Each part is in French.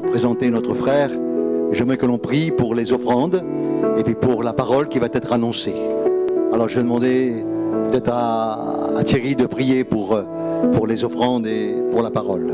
présenter notre frère, j'aimerais que l'on prie pour les offrandes et puis pour la parole qui va être annoncée. Alors je vais demander peut-être à Thierry de prier pour les offrandes et pour la parole.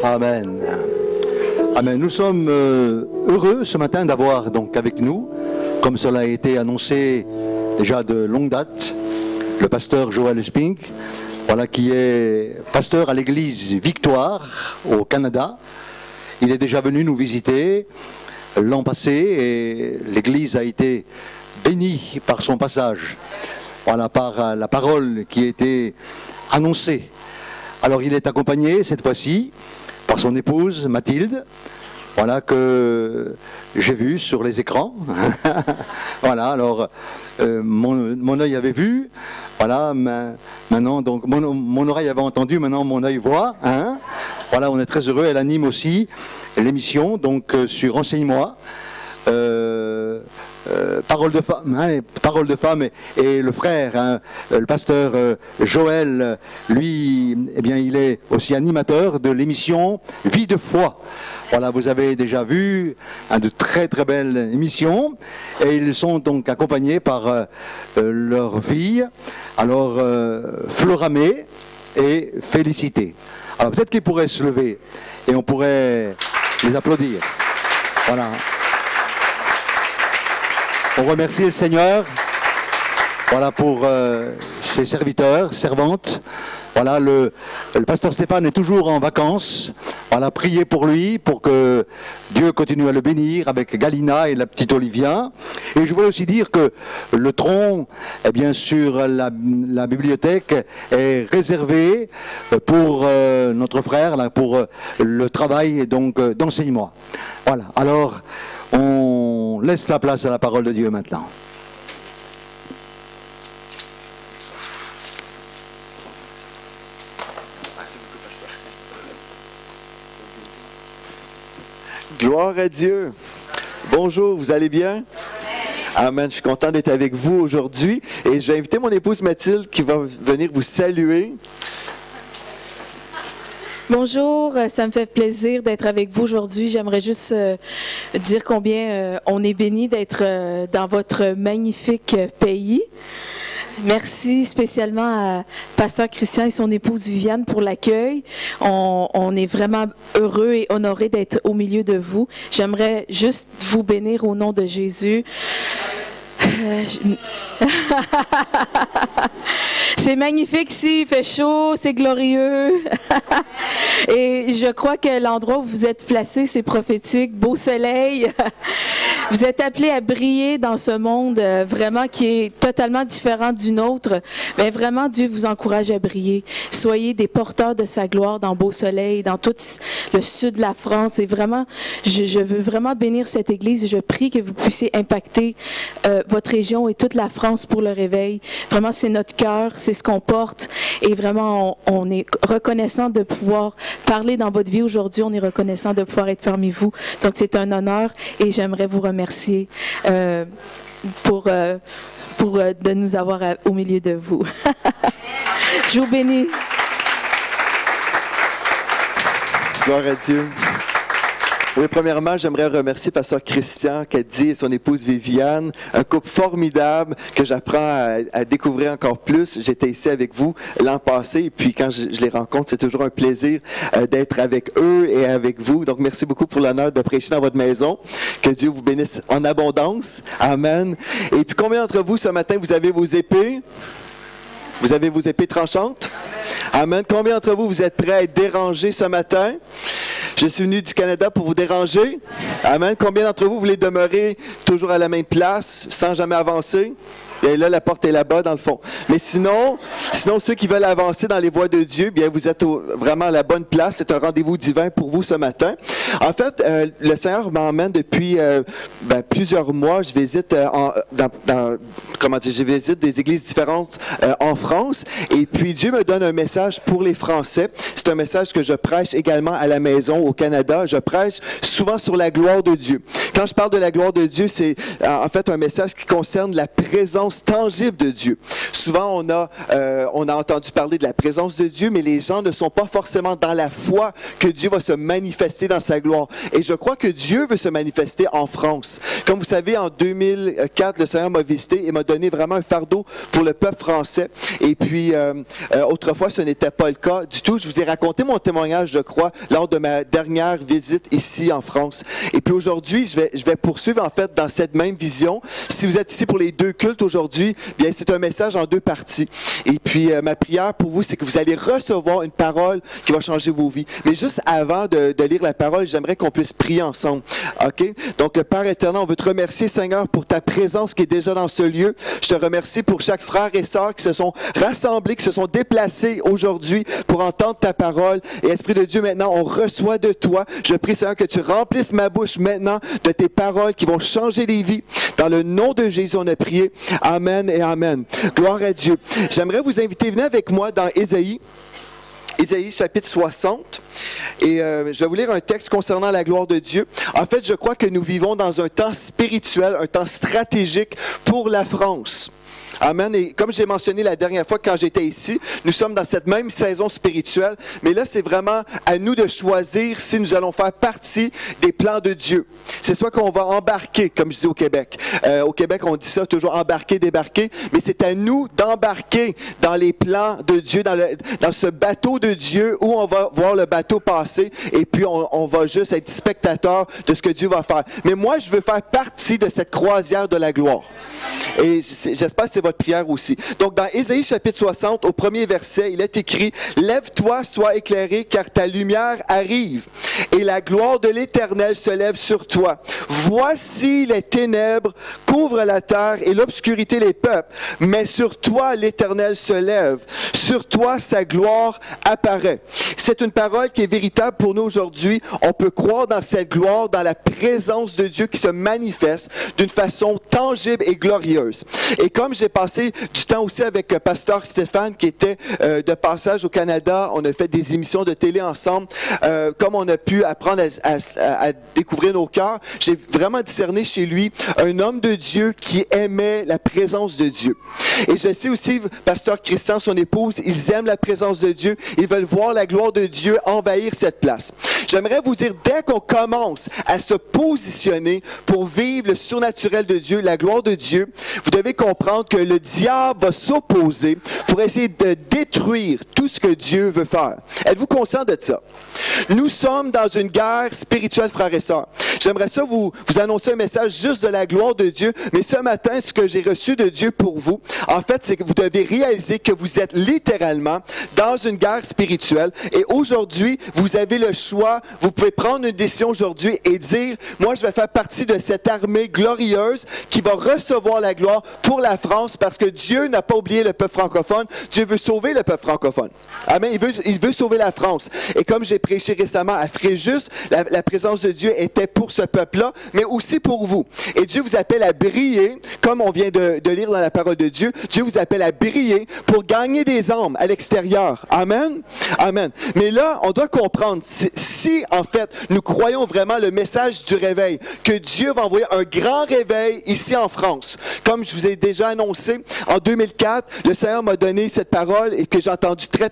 Amen. Amen. Nous sommes heureux ce matin d'avoir donc avec nous, comme cela a été annoncé déjà de longue date, le pasteur Joël Spink, voilà, qui est pasteur à l'église Victoire au Canada. Il est déjà venu nous visiter l'an passé et l'église a été bénie par son passage, voilà, par la parole qui a été annoncée. Alors il est accompagné cette fois-ci par son épouse Mathilde, voilà, que j'ai vu sur les écrans. Voilà, alors mon œil avait vu, voilà, maintenant donc mon oreille avait entendu, maintenant mon œil voit. Hein. Voilà, on est très heureux. Elle anime aussi l'émission donc sur Enseigne-moi. Parole de femme, hein, Parole de femme et le frère, hein, le pasteur Joël, lui, eh bien, il est aussi animateur de l'émission Vie de foi. Voilà, vous avez déjà vu de très très belles émissions et ils sont donc accompagnés par leur fille, alors Floramé et Félicité. Alors peut-être qu'ils pourraient se lever et on pourrait les applaudir. Voilà. On remercie le Seigneur, voilà, pour ses serviteurs, servantes. Voilà, le pasteur Stéphane est toujours en vacances. Voilà, priez pour lui, pour que Dieu continue à le bénir avec Galina et la petite Olivia. Et je voulais aussi dire que le tronc, eh bien, sur la bibliothèque est réservé pour notre frère, là, pour le travail donc d'enseignement. Voilà, alors on laisse la place à la parole de Dieu maintenant. Merci beaucoup, pasteur. Gloire à Dieu. Bonjour, vous allez bien? Amen. Je suis content d'être avec vous aujourd'hui et je vais inviter mon épouse Mathilde qui va venir vous saluer. Bonjour, ça me fait plaisir d'être avec vous aujourd'hui. J'aimerais juste dire combien on est béni d'être dans votre magnifique pays. Merci spécialement à Pasteur Christian et son épouse Viviane pour l'accueil. On est vraiment heureux et honorés d'être au milieu de vous. J'aimerais juste vous bénir au nom de Jésus. C'est magnifique ici, il fait chaud, c'est glorieux. Et je crois que l'endroit où vous êtes placé, c'est prophétique, beau soleil. Vous êtes appelés à briller dans ce monde vraiment qui est totalement différent du nôtre. Mais vraiment, Dieu vous encourage à briller. Soyez des porteurs de sa gloire dans beau soleil, dans tout le sud de la France. Et vraiment, je veux vraiment bénir cette église et je prie que vous puissiez impacter votre région et toute la France pour le réveil. Vraiment, c'est notre cœur, c'est ce qu'on porte et vraiment, on est reconnaissant de pouvoir parler dans votre vie aujourd'hui. On est reconnaissant de pouvoir être parmi vous. Donc, c'est un honneur et j'aimerais vous remercier pour de nous avoir au milieu de vous. Je vous bénis. Gloire à Dieu. Oui, premièrement, j'aimerais remercier Pasteur Christian Caddy et son épouse Viviane, un couple formidable que j'apprends à découvrir encore plus. J'étais ici avec vous l'an passé et puis quand je les rencontre, c'est toujours un plaisir d'être avec eux et avec vous. Donc, merci beaucoup pour l'honneur de prêcher dans votre maison. Que Dieu vous bénisse en abondance. Amen. Et puis, combien d'entre vous, ce matin, vous avez vos épées? Vous avez vos épées tranchantes? Amen. Combien d'entre vous, vous êtes prêts à être dérangés ce matin? Je suis venu du Canada pour vous déranger. Amen. Combien d'entre vous voulez demeurer toujours à la même place, sans jamais avancer? Et là, la porte est là-bas, dans le fond. Mais sinon, ceux qui veulent avancer dans les voies de Dieu, bien, vous êtes vraiment à la bonne place. C'est un rendez-vous divin pour vous ce matin. En fait, le Seigneur m'emmène depuis plusieurs mois. Je visite je visite des églises différentes en France. Et puis, Dieu me donne un message pour les Français. C'est un message que je prêche également à la maison au Canada. Je prêche souvent sur la gloire de Dieu. Quand je parle de la gloire de Dieu, c'est en fait un message qui concerne la présence tangible de Dieu. Souvent, on a entendu parler de la présence de Dieu, mais les gens ne sont pas forcément dans la foi que Dieu va se manifester dans sa gloire. Et je crois que Dieu veut se manifester en France. Comme vous savez, en 2004, le Seigneur m'a visité et m'a donné vraiment un fardeau pour le peuple français. Et puis, autrefois, ce n'était pas le cas du tout. Je vous ai raconté mon témoignage, je crois, lors de ma dernière visite ici en France. Et puis aujourd'hui, je vais poursuivre en fait dans cette même vision. Si vous êtes ici pour les deux cultes aujourd'hui, bien c'est un message en deux parties. Et puis ma prière pour vous, c'est que vous allez recevoir une parole qui va changer vos vies. Mais juste avant de lire la parole, j'aimerais qu'on puisse prier ensemble. OK? Donc Père éternel, on veut te remercier Seigneur pour ta présence qui est déjà dans ce lieu. Je te remercie pour chaque frère et sœur qui se sont rassemblés, qui se sont déplacés aujourd'hui pour entendre ta parole. Et Esprit de Dieu, maintenant, on reçoit de toi. Je prie Seigneur que tu remplisses ma bouche maintenant de tes paroles qui vont changer les vies. Dans le nom de Jésus, on a prié. Amen et amen. Gloire à Dieu. J'aimerais vous inviter, venez avec moi dans Ésaïe. Ésaïe chapitre 60. Et je vais vous lire un texte concernant la gloire de Dieu. En fait, je crois que nous vivons dans un temps spirituel, un temps stratégique pour la France. Amen. Et comme j'ai mentionné la dernière fois quand j'étais ici, nous sommes dans cette même saison spirituelle, mais là, c'est vraiment à nous de choisir si nous allons faire partie des plans de Dieu. C'est soit qu'on va embarquer, comme je dis au Québec. Au Québec, on dit ça toujours, embarquer, débarquer, mais c'est à nous d'embarquer dans les plans de Dieu, dans ce bateau de Dieu où on va voir le bateau passer et puis on va juste être spectateur de ce que Dieu va faire. Mais moi, je veux faire partie de cette croisière de la gloire. Et j'espère que c'est votre prière aussi. Donc, dans Ésaïe chapitre 60, au premier verset, il est écrit « Lève-toi, sois éclairé, car ta lumière arrive, et la gloire de l'Éternel se lève sur toi. Voici les ténèbres couvrent la terre et l'obscurité les peuples, mais sur toi l'Éternel se lève, sur toi sa gloire apparaît. » C'est une parole qui est véritable pour nous aujourd'hui. On peut croire dans cette gloire, dans la présence de Dieu qui se manifeste d'une façon tangible et glorieuse. Et comme j'ai passé du temps aussi avec Pasteur Stéphane qui était de passage au Canada, on a fait des émissions de télé ensemble, comme on a pu apprendre à découvrir nos cœurs, j'ai vraiment discerné chez lui un homme de Dieu qui aimait la présence de Dieu. Et je sais aussi, Pasteur Christian, son épouse, ils aiment la présence de Dieu, ils veulent voir la gloire de Dieu envahir cette place. J'aimerais vous dire, dès qu'on commence à se positionner pour vivre le surnaturel de Dieu, la gloire de Dieu, vous devez comprendre que le diable va s'opposer pour essayer de détruire tout ce que Dieu veut faire. Êtes-vous conscient de ça? Nous sommes dans une guerre spirituelle, frères et sœurs. J'aimerais ça vous annoncer un message juste de la gloire de Dieu, mais ce matin, ce que j'ai reçu de Dieu pour vous, en fait, c'est que vous devez réaliser que vous êtes littéralement dans une guerre spirituelle et aujourd'hui, vous avez le choix, vous pouvez prendre une décision aujourd'hui et dire, moi, je vais faire partie de cette armée glorieuse qui va recevoir la gloire pour la France parce que Dieu n'a pas oublié le peuple francophone. Dieu veut sauver le peuple francophone. Amen. Il veut sauver la France. Et comme j'ai prêché récemment à Fréjus, la présence de Dieu était pour ce peuple-là, mais aussi pour vous. Et Dieu vous appelle à briller, comme on vient de lire dans la parole de Dieu, Dieu vous appelle à briller pour gagner des âmes à l'extérieur. Amen. Amen. Mais là, on doit comprendre, si en fait, nous croyons vraiment le message du réveil, que Dieu va envoyer un grand réveil ici en France. Comme je vous ai déjà annoncé, en 2004, le Seigneur m'a donné cette parole et que j'ai entendu très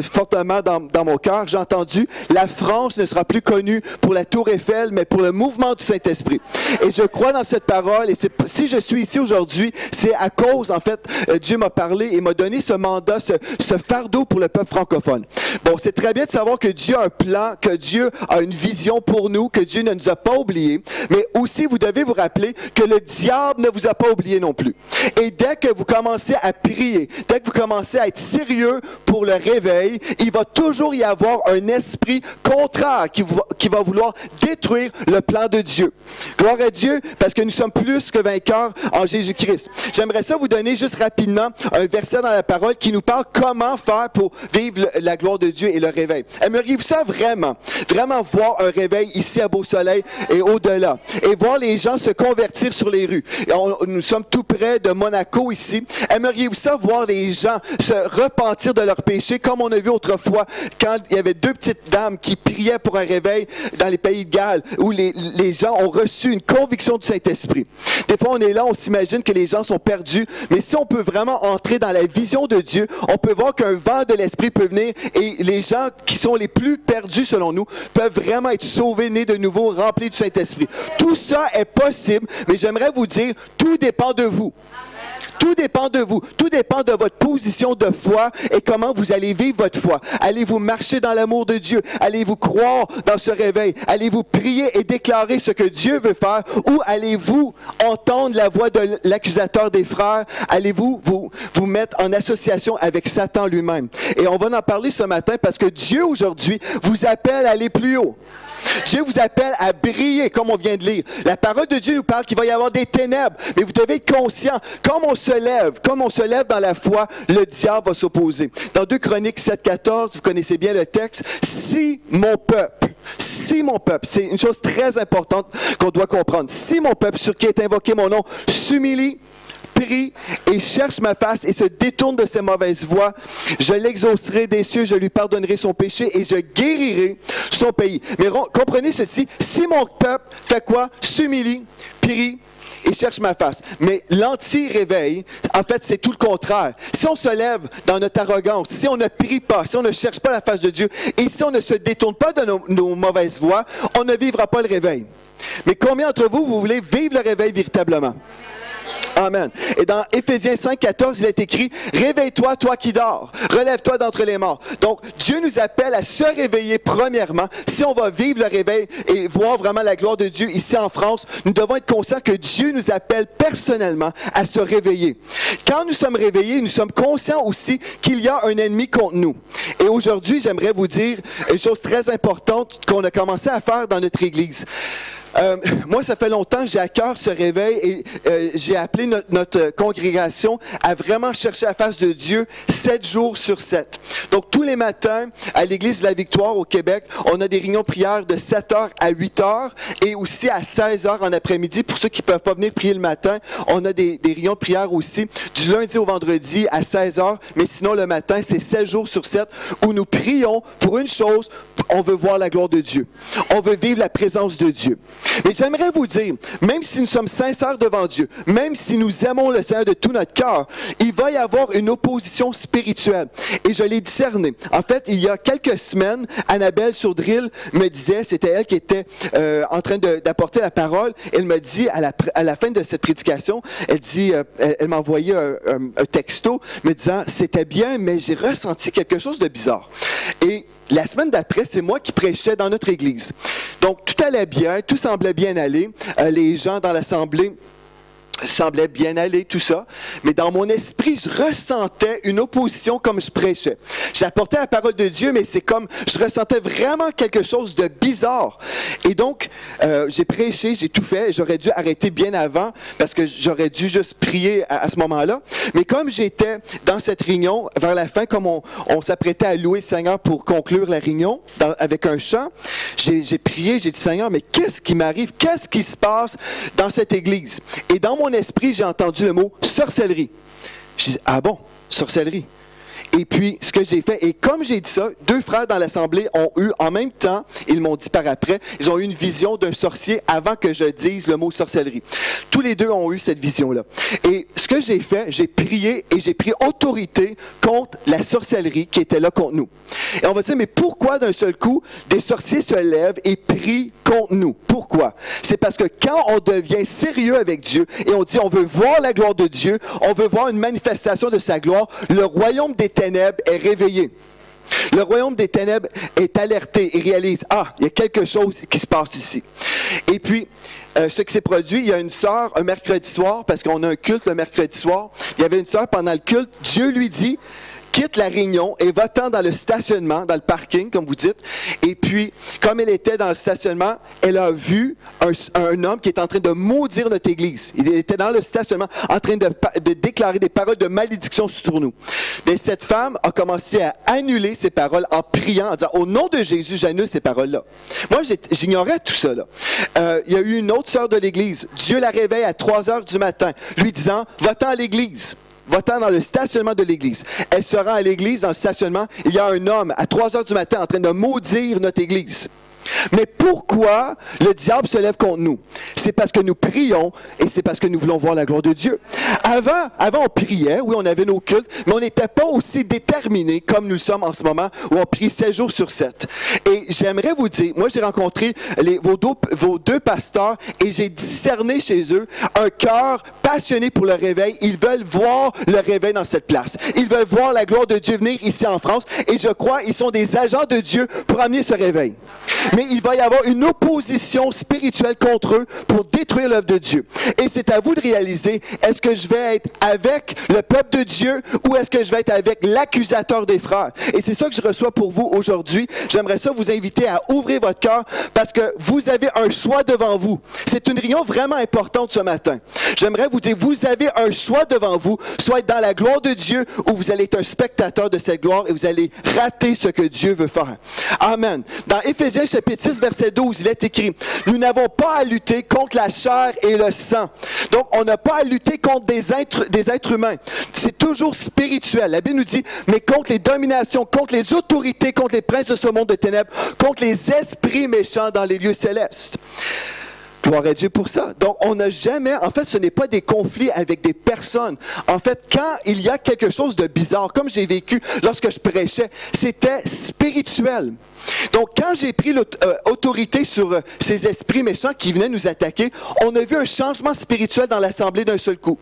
fortement dans mon cœur. J'ai entendu, la France ne sera plus connue pour la Tour Eiffel, mais pour le mouvement du Saint-Esprit. Et je crois dans cette parole, et si je suis ici aujourd'hui, c'est à cause, en fait, Dieu m'a parlé et m'a donné ce mandat, ce fardeau pour le peuple francophone. Bon, c'est très bien de savoir que Dieu a un plan, que Dieu a une vision pour nous, que Dieu ne nous a pas oubliés, mais aussi vous devez vous rappeler que le diable ne vous a pas oublié non plus. Et dès que vous commencez à prier, dès que vous commencez à être sérieux pour le réveil, il va toujours y avoir un esprit contraire qui va vouloir détruire détruire le plan de Dieu. Gloire à Dieu, parce que nous sommes plus que vainqueurs en Jésus-Christ. J'aimerais ça vous donner juste rapidement un verset dans la parole qui nous parle comment faire pour vivre la gloire de Dieu et le réveil. Aimeriez-vous ça vraiment? Vraiment voir un réveil ici à Beau-Soleil et au-delà. Et voir les gens se convertir sur les rues. Nous sommes tout près de Monaco ici. Aimeriez-vous ça voir les gens se repentir de leurs péchés comme on a vu autrefois quand il y avait deux petites dames qui priaient pour un réveil dans les pays de Galles où les gens ont reçu une conviction du Saint-Esprit. Des fois, on est là, on s'imagine que les gens sont perdus, mais si on peut vraiment entrer dans la vision de Dieu, on peut voir qu'un vent de l'Esprit peut venir et les gens qui sont les plus perdus selon nous peuvent vraiment être sauvés, nés de nouveau, remplis du Saint-Esprit. Tout ça est possible, mais j'aimerais vous dire, tout dépend de vous. Tout dépend de vous. Tout dépend de votre position de foi et comment vous allez vivre votre foi. Allez-vous marcher dans l'amour de Dieu? Allez-vous croire dans ce réveil? Allez-vous prier et déclarer ce que Dieu veut faire? Ou allez-vous entendre la voix de l'accusateur des frères? Allez-vous vous mettre en association avec Satan lui-même? Et on va en parler ce matin parce que Dieu aujourd'hui vous appelle à aller plus haut. Dieu vous appelle à briller, comme on vient de lire. La parole de Dieu nous parle qu'il va y avoir des ténèbres, mais vous devez être conscient. Comme on se lève dans la foi, le diable va s'opposer. Dans 2 Chroniques 7,14, vous connaissez bien le texte, si mon peuple, c'est une chose très importante qu'on doit comprendre. Si mon peuple, sur qui est invoqué mon nom, s'humilie, prie et cherche ma face et se détourne de ses mauvaises voies, je l'exaucerai des cieux, je lui pardonnerai son péché et je guérirai son pays. Mais comprenez ceci, si mon peuple fait quoi? S'humilie, prie et cherche ma face. Mais l'anti-réveil, en fait, c'est tout le contraire. Si on se lève dans notre arrogance, si on ne prie pas, si on ne cherche pas la face de Dieu et si on ne se détourne pas de nos mauvaises voies, on ne vivra pas le réveil. Mais combien d'entre vous voulez vivre le réveil véritablement? Amen. Et dans Éphésiens 5,14, il est écrit « Réveille-toi, toi qui dors. Relève-toi d'entre les morts. » Donc, Dieu nous appelle à se réveiller premièrement. Si on va vivre le réveil et voir vraiment la gloire de Dieu ici en France, nous devons être conscients que Dieu nous appelle personnellement à se réveiller. Quand nous sommes réveillés, nous sommes conscients aussi qu'il y a un ennemi contre nous. Et aujourd'hui, j'aimerais vous dire une chose très importante qu'on a commencé à faire dans notre Église. Moi, ça fait longtemps que j'ai à cœur ce réveil et j'ai appelé notre congrégation à vraiment chercher la face de Dieu 7 jours sur 7. Donc, tous les matins, à l'Église de la Victoire au Québec, on a des réunions de prière de 7h à 8h et aussi à 16h en après-midi. Pour ceux qui ne peuvent pas venir prier le matin, on a des réunions de prière aussi du lundi au vendredi à 16h. Mais sinon, le matin, c'est 7 jours sur 7 où nous prions pour une chose, on veut voir la gloire de Dieu. On veut vivre la présence de Dieu. Mais j'aimerais vous dire, même si nous sommes sincères devant Dieu, même si nous aimons le Seigneur de tout notre cœur, il va y avoir une opposition spirituelle. Et je l'ai discerné. En fait, il y a quelques semaines, Annabelle Sourdril me disait, c'était elle qui était en train d'apporter la parole, elle me dit, à la fin de cette prédication, elle m'a envoyé un texto me disant, c'était bien, mais j'ai ressenti quelque chose de bizarre. Et la semaine d'après, c'est moi qui prêchais dans notre église. Donc, tout allait bien, tout semblait bien aller. Les gens dans l'assemblée semblait bien aller, tout ça. Mais dans mon esprit, je ressentais une opposition comme je prêchais. J'apportais la parole de Dieu, mais c'est comme, je ressentais vraiment quelque chose de bizarre. Et donc, j'ai prêché, j'ai tout fait. J'aurais dû arrêter bien avant, parce que j'aurais dû juste prier à ce moment-là. Mais comme j'étais dans cette réunion, vers la fin, comme on s'apprêtait à louer le Seigneur pour conclure la réunion, avec un chant, j'ai prié, j'ai dit, Seigneur, mais qu'est-ce qui m'arrive? Qu'est-ce qui se passe dans cette église? Et dans mon esprit, j'ai entendu le mot sorcellerie. Je dis, ah bon, sorcellerie. Et puis, ce que j'ai fait, et comme j'ai dit ça, 2 frères dans l'assemblée ont eu, en même temps, ils m'ont dit par après, ils ont eu une vision d'un sorcier avant que je dise le mot sorcellerie. Tous les deux ont eu cette vision-là. Et ce que j'ai fait, j'ai prié et j'ai pris autorité contre la sorcellerie qui était là contre nous. Et on va se dire, mais pourquoi d'un seul coup, des sorciers se lèvent et prient contre nous? Pourquoi? C'est parce que quand on devient sérieux avec Dieu et on dit, on veut voir la gloire de Dieu, on veut voir une manifestation de sa gloire, le royaume des ténèbres est réveillé. Le royaume des ténèbres est alerté et réalise, ah, il y a quelque chose qui se passe ici. Et puis, ce qui s'est produit, il y a une sœur un mercredi soir, parce qu'on a un culte le mercredi soir, il y avait une sœur pendant le culte, Dieu lui dit, quitte la réunion et va-t'en dans le stationnement, dans le parking, comme vous dites. Et puis, comme elle était dans le stationnement, elle a vu un homme qui est en train de maudire notre église. Il était dans le stationnement en train de déclarer des paroles de malédiction sur nous. Et cette femme a commencé à annuler ces paroles en priant, en disant, au nom de Jésus, j'annule ces paroles-là. Moi, j'ignorais tout ça. Il y a eu une autre sœur de l'église. Dieu la réveille à 3 heures du matin, lui disant, va-t'en à l'église. Va-t'en dans le stationnement de l'église. Elle se rend à l'église, dans le stationnement. Il y a un homme à 3 heures du matin en train de maudire notre église. Mais pourquoi le diable se lève contre nous? C'est parce que nous prions et c'est parce que nous voulons voir la gloire de Dieu. Avant on priait, oui, on avait nos cultes, mais on n'était pas aussi déterminés comme nous sommes en ce moment, où on prie 7 jours sur 7. Et j'aimerais vous dire, moi j'ai rencontré vos deux pasteurs et j'ai discerné chez eux un cœur passionné pour le réveil. Ils veulent voir le réveil dans cette place. Ils veulent voir la gloire de Dieu venir ici en France et je crois qu'ils sont des agents de Dieu pour amener ce réveil. Mais il va y avoir une opposition spirituelle contre eux pour détruire l'œuvre de Dieu. Et c'est à vous de réaliser, est-ce que je vais être avec le peuple de Dieu ou est-ce que je vais être avec l'accusateur des frères? Et c'est ça que je reçois pour vous aujourd'hui. J'aimerais ça vous inviter à ouvrir votre cœur parce que vous avez un choix devant vous. C'est une réunion vraiment importante ce matin. J'aimerais vous dire, vous avez un choix devant vous, soit être dans la gloire de Dieu ou vous allez être un spectateur de cette gloire et vous allez rater ce que Dieu veut faire. Amen. Dans Éphésiens chapitre 6, verset 12, il est écrit, « Nous n'avons pas à lutter contre la chair et le sang. » Donc, on n'a pas à lutter contre des êtres humains. C'est toujours spirituel. La Bible nous dit, mais contre les dominations, contre les autorités, contre les princes de ce monde de ténèbres, contre les esprits méchants dans les lieux célestes. Gloire à Dieu pour ça. Donc, on n'a jamais, en fait, ce n'est pas des conflits avec des personnes. En fait, quand il y a quelque chose de bizarre, comme j'ai vécu lorsque je prêchais, c'était spirituel. Donc, quand j'ai pris l'autorité sur ces esprits méchants qui venaient nous attaquer, on a vu un changement spirituel dans l'assemblée d'un seul coup.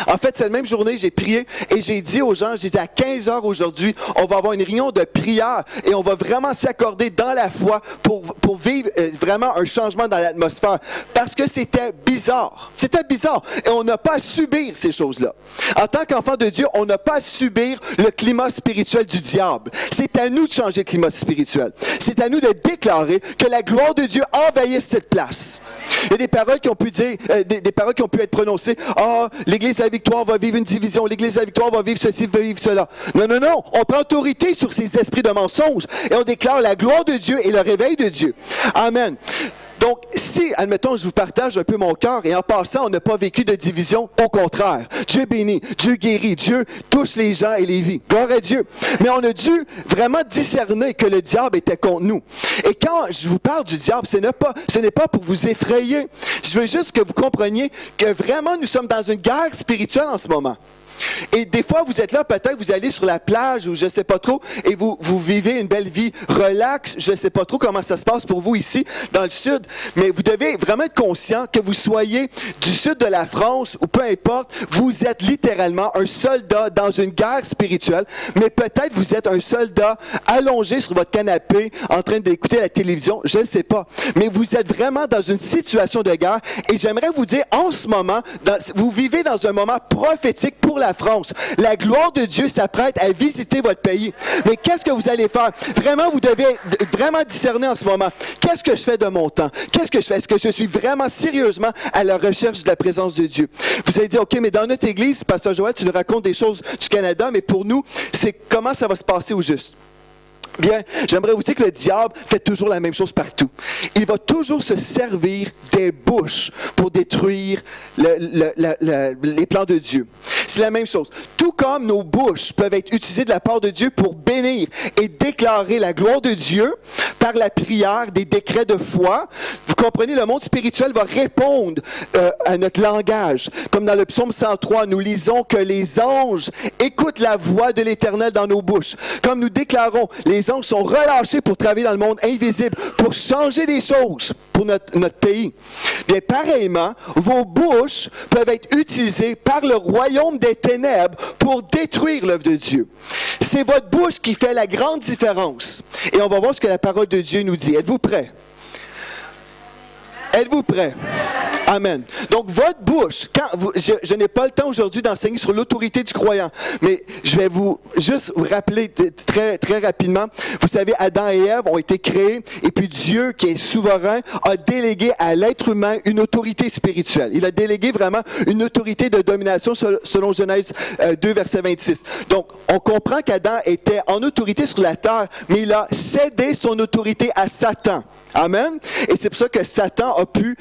En fait, cette même journée, j'ai prié et j'ai dit aux gens, j'ai dit à 15 heures aujourd'hui, on va avoir une réunion de prière et on va vraiment s'accorder dans la foi pour vivre vraiment un changement dans l'atmosphère. Parce que c'était bizarre. C'était bizarre. Et on n'a pas à subir ces choses-là. En tant qu'enfant de Dieu, on n'a pas à subir le climat spirituel du diable. C'est à nous de changer le climat spirituel. C'est à nous de déclarer que la gloire de Dieu envahisse cette place. Il y a des paroles qui ont pu dire, des paroles qui ont pu être prononcées. Ah, l'Église de la Victoire va vivre une division. l'Église de la Victoire va vivre ceci, va vivre cela. Non, non, non. On prend autorité sur ces esprits de mensonges et on déclare la gloire de Dieu et le réveil de Dieu. Amen. Donc, si, admettons, je vous partage un peu mon cœur et en passant, on n'a pas vécu de division, au contraire. Dieu bénit, Dieu guérit, Dieu touche les gens et les vies. Gloire à Dieu. Mais on a dû vraiment discerner que le diable était contre nous. Et quand je vous parle du diable, ce n'est pas pour vous effrayer. Je veux juste que vous compreniez que vraiment nous sommes dans une guerre spirituelle en ce moment. Et des fois, vous êtes là, peut-être vous allez sur la plage ou je ne sais pas trop, et vous vivez une belle vie relax. Je ne sais pas trop comment ça se passe pour vous ici, dans le sud, mais vous devez vraiment être conscient que vous soyez du sud de la France ou peu importe, vous êtes littéralement un soldat dans une guerre spirituelle, mais peut-être vous êtes un soldat allongé sur votre canapé en train d'écouter la télévision, je ne sais pas. Mais vous êtes vraiment dans une situation de guerre et j'aimerais vous dire, en ce moment, vous vivez dans un moment prophétique pour la France. La gloire de Dieu s'apprête à visiter votre pays. Mais qu'est-ce que vous allez faire? Vraiment, vous devez vraiment discerner en ce moment. Qu'est-ce que je fais de mon temps? Qu'est-ce que je fais? Est-ce que je suis vraiment sérieusement à la recherche de la présence de Dieu? Vous allez dire, OK, mais dans notre église, Pasteur Joël, tu nous racontes des choses du Canada, mais pour nous, c'est comment ça va se passer au juste? Bien, j'aimerais vous dire que le diable fait toujours la même chose partout. Il va toujours se servir des bouches pour détruire les plans de Dieu. C'est la même chose. Tout comme nos bouches peuvent être utilisées de la part de Dieu pour bénir et déclarer la gloire de Dieu par la prière, des décrets de foi, vous comprenez, le monde spirituel va répondre à notre langage. Comme dans le psaume 103, nous lisons que les anges écoutent la voix de l'Éternel dans nos bouches. Comme nous déclarons, les anges sont relâchés pour travailler dans le monde invisible, pour changer des choses pour notre pays. Bien, pareillement, vos bouches peuvent être utilisées par le royaume des ténèbres pour détruire l'œuvre de Dieu. C'est votre bouche qui fait la grande différence. Et on va voir ce que la parole de Dieu nous dit. Êtes-vous prêts? Êtes-vous prêts? Amen. Donc, votre bouche, je n'ai pas le temps aujourd'hui d'enseigner sur l'autorité du croyant, mais je vais juste vous rappeler très, très rapidement. Vous savez, Adam et Ève ont été créés, et puis Dieu, qui est souverain, a délégué à l'être humain une autorité spirituelle. Il a délégué vraiment une autorité de domination selon Genèse 2, verset 26. Donc, on comprend qu'Adam était en autorité sur la terre, mais il a cédé son autorité à Satan. Amen. Et c'est pour ça que Satan a pu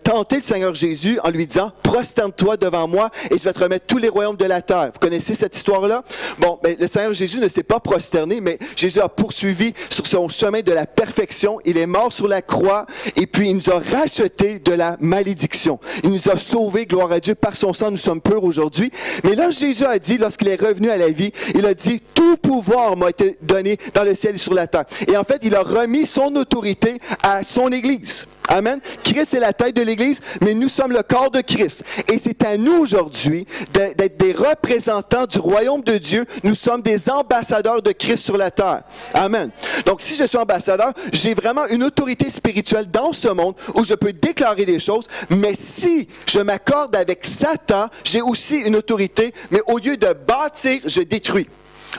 tenter le Seigneur Jésus en lui disant « Prosterne-toi devant moi et je vais te remettre tous les royaumes de la terre. » Vous connaissez cette histoire-là? Bon, ben, le Seigneur Jésus ne s'est pas prosterné, mais Jésus a poursuivi sur son chemin de la perfection. Il est mort sur la croix et puis il nous a rachetés de la malédiction. Il nous a sauvés, gloire à Dieu, par son sang, nous sommes purs aujourd'hui. Mais là, Jésus a dit, lorsqu'il est revenu à la vie, il a dit « Tout pouvoir m'a été donné dans le ciel et sur la terre. » Et en fait, il a remis son autorité à son Église. Amen. Christ est la tête de l'Église, mais nous sommes le corps de Christ. Et c'est à nous aujourd'hui d'être des représentants du royaume de Dieu. Nous sommes des ambassadeurs de Christ sur la terre. Amen. Donc, si je suis ambassadeur, j'ai vraiment une autorité spirituelle dans ce monde où je peux déclarer des choses. Mais si je m'accorde avec Satan, j'ai aussi une autorité, mais au lieu de bâtir, je détruis.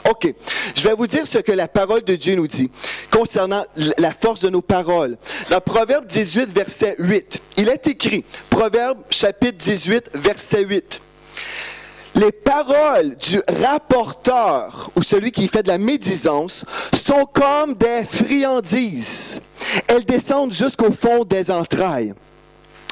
OK. Je vais vous dire ce que la parole de Dieu nous dit concernant la force de nos paroles. Dans Proverbe 18, verset 8, il est écrit, Proverbe chapitre 18, verset 8, « Les paroles du rapporteur ou celui qui fait de la médisance sont comme des friandises. Elles descendent jusqu'au fond des entrailles. »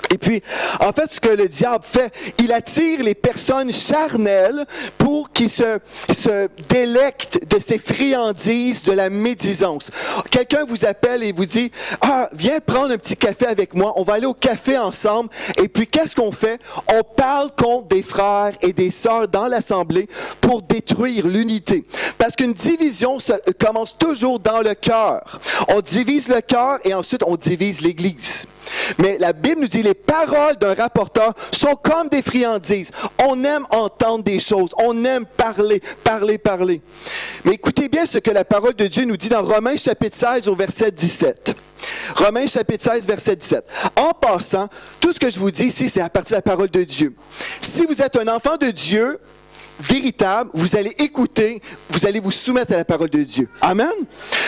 Et puis, en fait, ce que le diable fait, il attire les personnes charnelles pour qu'ils se délectent de ces friandises de la médisance. Quelqu'un vous appelle et vous dit « Ah, viens prendre un petit café avec moi, on va aller au café ensemble. » Et puis, qu'est-ce qu'on fait? On parle contre des frères et des sœurs dans l'assemblée pour détruire l'unité. Parce qu'une division commence toujours dans le cœur. On divise le cœur et ensuite on divise l'Église. Mais la Bible nous dit les paroles d'un rapporteur sont comme des friandises. On aime entendre des choses. On aime parler. Mais écoutez bien ce que la parole de Dieu nous dit dans Romains chapitre 16 au verset 17. Romains chapitre 16 verset 17. En passant, tout ce que je vous dis ici, c'est à partir de la parole de Dieu. Si vous êtes un enfant de Dieu véritable, vous allez écouter, vous allez vous soumettre à la parole de Dieu. Amen.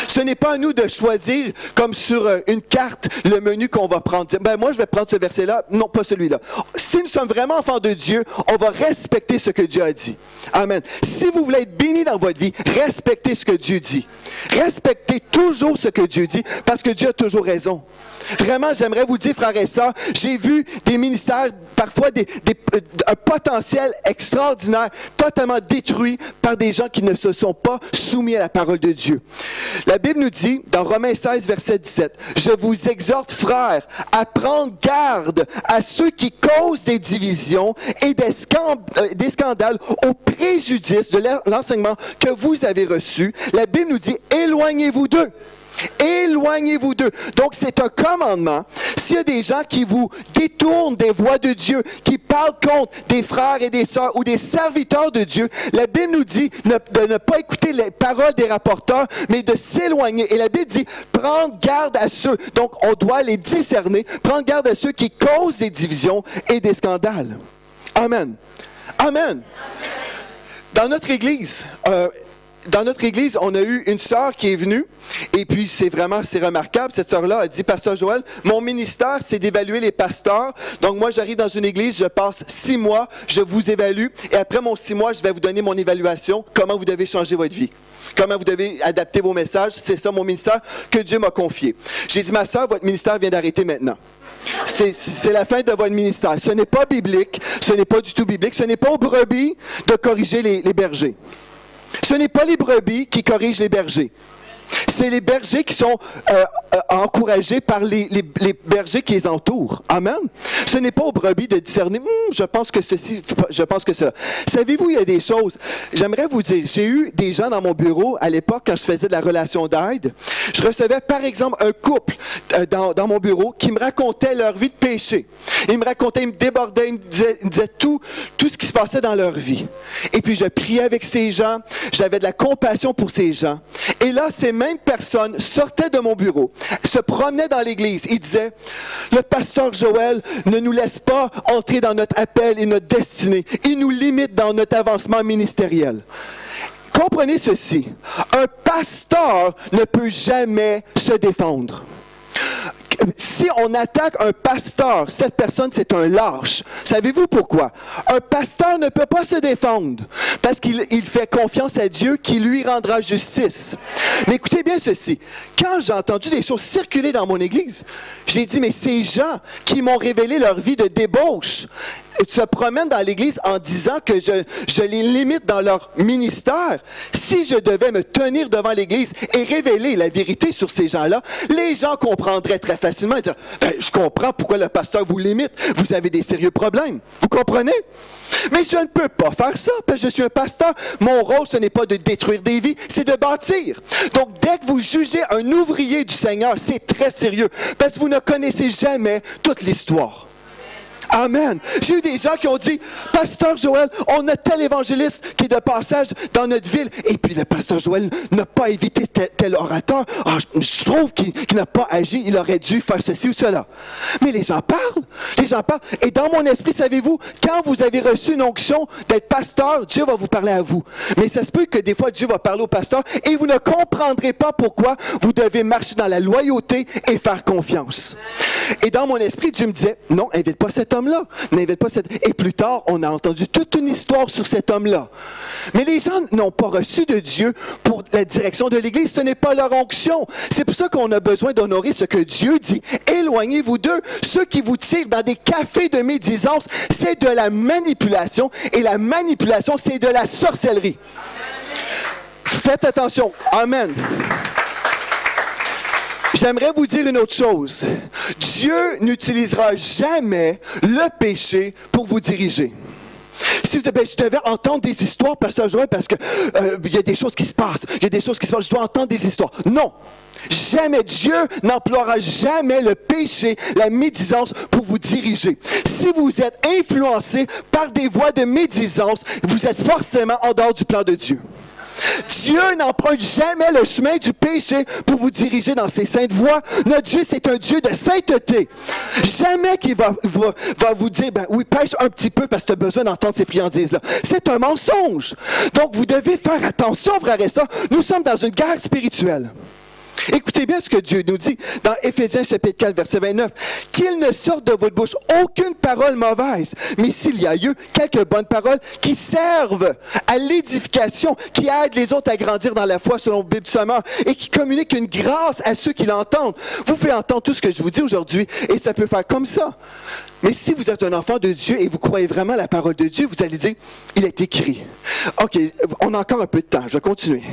Ce n'est pas à nous de choisir comme sur une carte le menu qu'on va prendre. Ben moi je vais prendre ce verset-là, non pas celui-là. Si nous sommes vraiment enfants de Dieu, on va respecter ce que Dieu a dit. Amen. Si vous voulez être bénis dans votre vie, respectez ce que Dieu dit. Respectez toujours ce que Dieu dit parce que Dieu a toujours raison. Vraiment, j'aimerais vous dire, frères et sœurs, j'ai vu des ministères, parfois un potentiel extraordinaire, totalement détruit par des gens qui ne se sont pas soumis à la parole de Dieu. La Bible nous dit, dans Romains 16, verset 17, « Je vous exhorte, frères, à prendre garde à ceux qui causent des divisions et des scandales au préjudice de l'enseignement que vous avez reçu. » La Bible nous dit, « Éloignez-vous d'eux. » Éloignez-vous d'eux. Donc, c'est un commandement. S'il y a des gens qui vous détournent des voies de Dieu, qui parlent contre des frères et des sœurs ou des serviteurs de Dieu, la Bible nous dit de ne pas écouter les paroles des rapporteurs, mais de s'éloigner. Et la Bible dit, prendre garde à ceux. Donc, on doit les discerner. Prendre garde à ceux qui causent des divisions et des scandales. Amen. Amen. Dans notre Église, on a eu une sœur qui est venue, et puis c'est remarquable. Cette sœur-là a dit, Pasteur Joël, mon ministère, c'est d'évaluer les pasteurs. Donc moi, j'arrive dans une église, je passe 6 mois, je vous évalue, et après mon 6 mois, je vais vous donner mon évaluation, comment vous devez changer votre vie. Comment vous devez adapter vos messages. C'est ça mon ministère que Dieu m'a confié. J'ai dit, ma sœur, votre ministère vient d'arrêter maintenant. C'est la fin de votre ministère. Ce n'est pas biblique, ce n'est pas du tout biblique, ce n'est pas aux brebis de corriger les bergers. Ce n'est pas les brebis qui corrigent les bergers. C'est les bergers qui sont encouragés par les bergers qui les entourent. Amen. Ce n'est pas aux brebis de discerner, je pense que ceci, je pense que cela. Savez-vous, il y a des choses, j'aimerais vous dire, j'ai eu des gens dans mon bureau à l'époque quand je faisais de la relation d'aide. Je recevais par exemple un couple dans mon bureau qui me racontait leur vie de péché. Ils me racontaient, ils me débordaient, ils me disaient tout ce qui se passait dans leur vie. Et puis je priais avec ces gens, j'avais de la compassion pour ces gens. Et là, ces même personne sortait de mon bureau, se promenait dans l'église. Il disait, le pasteur Joël ne nous laisse pas entrer dans notre appel et notre destinée. Il nous limite dans notre avancement ministériel. Comprenez ceci, un pasteur ne peut jamais se défendre. Si on attaque un pasteur, cette personne, c'est un lâche. Savez-vous pourquoi? Un pasteur ne peut pas se défendre parce qu'il fait confiance à Dieu qui lui rendra justice. Mais écoutez bien ceci. Quand j'ai entendu des choses circuler dans mon église, j'ai dit, mais ces gens qui m'ont révélé leur vie de débauche se promènent dans l'église en disant que je les limite dans leur ministère. Si je devais me tenir devant l'église et révéler la vérité sur ces gens-là, les gens comprendraient très facilement et dire, je comprends pourquoi le pasteur vous limite. Vous avez des sérieux problèmes. Vous comprenez? Mais je ne peux pas faire ça parce que je suis un pasteur. Mon rôle, ce n'est pas de détruire des vies, c'est de bâtir. Donc, dès que vous jugez un ouvrier du Seigneur, c'est très sérieux parce que vous ne connaissez jamais toute l'histoire. Amen. J'ai eu des gens qui ont dit, pasteur Joël, on a tel évangéliste qui est de passage dans notre ville. Et puis le pasteur Joël n'a pas évité tel orateur. Ah, je trouve qu'il n'a pas agi. Il aurait dû faire ceci ou cela. Mais les gens parlent. Les gens parlent. Et dans mon esprit, savez-vous, quand vous avez reçu une onction d'être pasteur, Dieu va vous parler à vous. Mais ça se peut que des fois, Dieu va parler au pasteur et vous ne comprendrez pas pourquoi vous devez marcher dans la loyauté et faire confiance. Et dans mon esprit, Dieu me disait, non, invite pas cet homme-là. N'invite pas cette... Et plus tard, on a entendu toute une histoire sur cet homme-là. Mais les gens n'ont pas reçu de Dieu pour la direction de l'Église. Ce n'est pas leur onction. C'est pour ça qu'on a besoin d'honorer ce que Dieu dit. Éloignez-vous d'eux. Ceux qui vous tirent dans des cafés de médisance, c'est de la manipulation. Et la manipulation, c'est de la sorcellerie. Faites attention. Amen. J'aimerais vous dire une autre chose. Dieu n'utilisera jamais le péché pour vous diriger. Si vous dites, je devais entendre des histoires, pasteur Joël, parce que il y a des choses qui se passent. Il y a des choses qui se passent. Je dois entendre des histoires. Non. Jamais. Dieu n'emploiera jamais le péché, la médisance pour vous diriger. Si vous êtes influencé par des voies de médisance, vous êtes forcément en dehors du plan de Dieu. Dieu n'emprunte jamais le chemin du péché pour vous diriger dans ses saintes voies. Notre Dieu, c'est un Dieu de sainteté. Jamais qu'il va vous dire, oui, pêche un petit peu parce que tu as besoin d'entendre ces friandises-là. C'est un mensonge. Donc, vous devez faire attention, frères et sœurs. Nous sommes dans une guerre spirituelle. Écoutez bien ce que Dieu nous dit dans Éphésiens chapitre 4, verset 29. « Qu'il ne sorte de votre bouche aucune parole mauvaise, mais s'il y a eu quelques bonnes paroles qui servent à l'édification, qui aident les autres à grandir dans la foi selon Bible du Sommeur et qui communiquent une grâce à ceux qui l'entendent. » Vous pouvez entendre tout ce que je vous dis aujourd'hui et ça peut faire comme ça. Mais si vous êtes un enfant de Dieu et vous croyez vraiment à la parole de Dieu, vous allez dire, il est écrit. OK, on a encore un peu de temps, je vais continuer.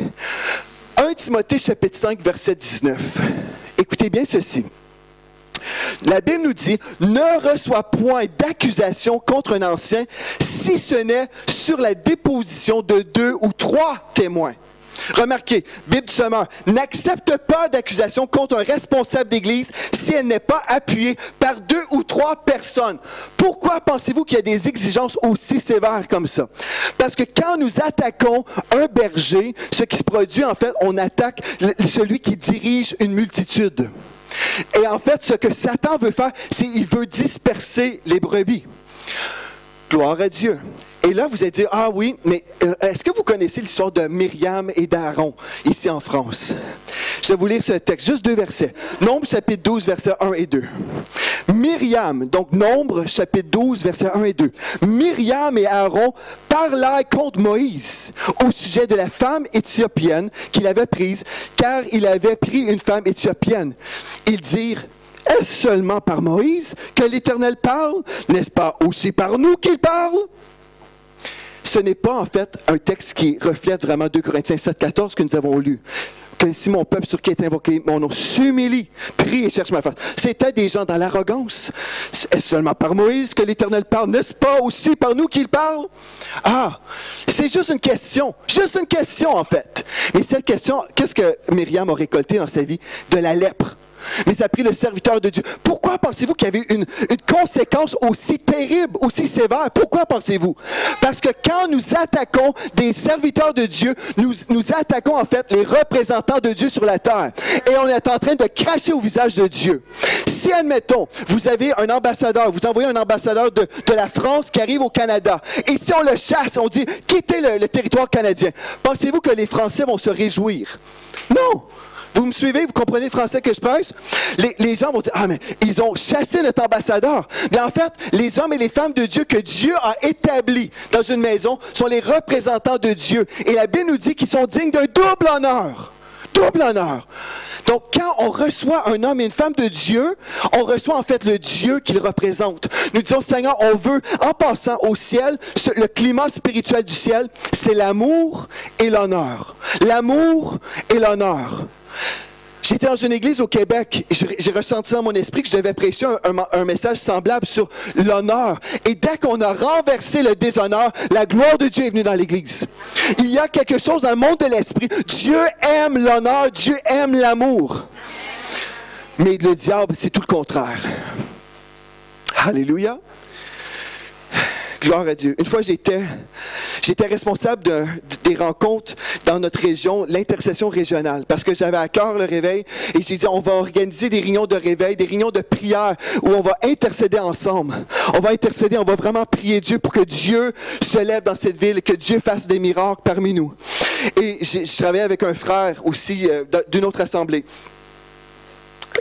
1 Timothée chapitre 5, verset 19. Écoutez bien ceci. La Bible nous dit, ne reçois point d'accusation contre un ancien si ce n'est sur la déposition de 2 ou 3 témoins. Remarquez, Bible du Sommeur, n'accepte pas d'accusation contre un responsable d'église si elle n'est pas appuyée par 2 ou 3 personnes. Pourquoi pensez-vous qu'il y a des exigences aussi sévères comme ça? Parce que quand nous attaquons un berger, ce qui se produit, en fait, on attaque celui qui dirige une multitude. Et en fait, ce que Satan veut faire, c'est qu'il veut disperser les brebis. Gloire à Dieu. Et là, vous allez dire, ah oui, mais est-ce que vous connaissez l'histoire de Myriam et d'Aaron, ici en France? Je vais vous lire ce texte, juste 2 versets. Nombre, chapitre 12, versets 1 et 2. Myriam, donc Nombre, chapitre 12, versets 1 et 2. Myriam et Aaron parlèrent contre Moïse au sujet de la femme éthiopienne qu'il avait prise, car il avait pris une femme éthiopienne. Ils dirent, est-ce seulement par Moïse que l'Éternel parle? N'est-ce pas aussi par nous qu'il parle? Ce n'est pas en fait un texte qui reflète vraiment 2 Corinthiens 7, 14 que nous avons lu. Que si mon peuple sur qui est invoqué mon nom s'humilie, prie et cherche ma face. C'était des gens dans l'arrogance. Est-ce seulement par Moïse que l'Éternel parle? N'est-ce pas aussi par nous qu'il parle? Ah, c'est juste une question en fait. Et cette question, qu'est-ce que Myriam a récolté dans sa vie? De la lèpre. mais ça a pris le serviteur de Dieu. Pourquoi pensez-vous qu'il y avait une conséquence aussi terrible, aussi sévère? Pourquoi pensez-vous? Parce que quand nous attaquons des serviteurs de Dieu, nous attaquons en fait les représentants de Dieu sur la terre. Et on est en train de cracher au visage de Dieu. Si, admettons, vous avez un ambassadeur, vous envoyez un ambassadeur de la France qui arrive au Canada, et si on le chasse, on dit « quittez le territoire canadien », pensez-vous que les Français vont se réjouir? Non! Vous me suivez? Vous comprenez le français que je prêche? Les gens vont dire, ah, mais ils ont chassé notre ambassadeur. Mais en fait, les hommes et les femmes de Dieu que Dieu a établis dans une maison sont les représentants de Dieu. Et la Bible nous dit qu'ils sont dignes d'un double honneur. Double honneur. Donc, quand on reçoit un homme et une femme de Dieu, on reçoit en fait le Dieu qu'il représente. Nous disons, Seigneur, on veut, en passant au ciel, le climat spirituel du ciel, c'est l'amour et l'honneur. L'amour et l'honneur. J'étais dans une église au Québec, j'ai ressenti dans mon esprit que je devais prêcher un message semblable sur l'honneur. Et dès qu'on a renversé le déshonneur, la gloire de Dieu est venue dans l'église. Il y a quelque chose dans le monde de l'esprit. Dieu aime l'honneur, Dieu aime l'amour. Mais le diable, c'est tout le contraire. Alléluia. Gloire à Dieu. Une fois, j'étais responsable des rencontres dans notre région, l'intercession régionale, parce que j'avais à cœur le réveil et j'ai dit, on va organiser des réunions de réveil, des réunions de prière où on va intercéder ensemble. On va intercéder, on va vraiment prier Dieu pour que Dieu se lève dans cette ville, que Dieu fasse des miracles parmi nous. Et je travaillais avec un frère aussi d'une autre assemblée.